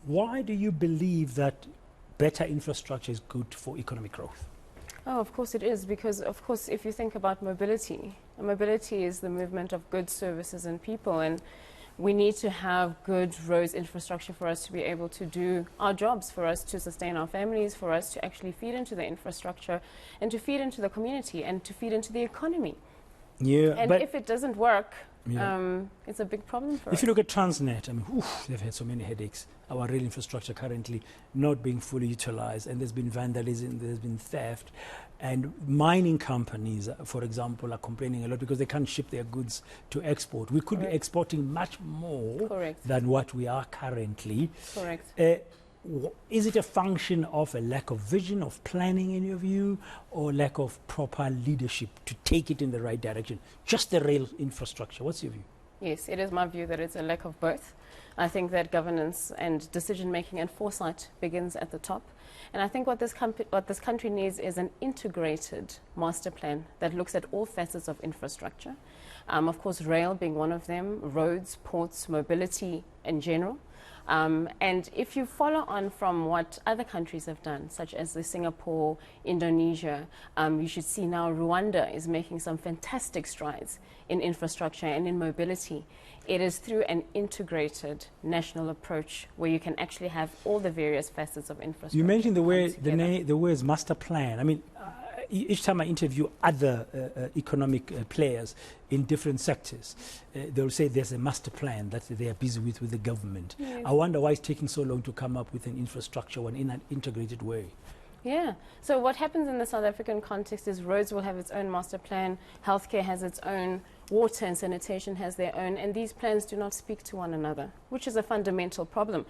Why do you believe that better infrastructure is good for economic growth? Oh, of course it is, because of course if you think about mobility, mobility is the movement of goods, services and people, and we need to have good roads infrastructure for us to be able to do our jobs, for us to sustain our families, for us to actually feed into the infrastructure and to feed into the community and to feed into the economy. Yeah, and but if it doesn't work, yeah. it's a big problem for If us. you look at Transnet, I mean, they've had so many headaches. Our rail infrastructure currently not being fully utilized, and there's been vandalism, there's been theft, and mining companies, for example, are complaining a lot because they can't ship their goods to export. We could be exporting much more than what we are currently. Correct. Is it a function of a lack of vision, of planning in your view, or lack of proper leadership to take it in the right direction? Just the rail infrastructure, what's your view? Yes, it is my view that it's a lack of both. I think that governance and decision making and foresight begins at the top. And I think what this country needs is an integrated master plan that looks at all facets of infrastructure. Of course, rail being one of them, roads, ports, mobility in general. And if you follow on from what other countries have done, such as Singapore, Indonesia, you should see now Rwanda is making some fantastic strides in infrastructure and in mobility. It is through an integrated national approach where you can actually have all the various facets of infrastructure. You mentioned the words master plan. I mean, each time I interview other economic players in different sectors, they'll say there's a master plan that they are busy with the government. Yes. I wonder why it's taking so long to come up with an infrastructure one in an integrated way. Yeah. So what happens in the South African context is roads will have its own master plan, healthcare has its own, water and sanitation has their own, and these plans do not speak to one another, which is a fundamental problem.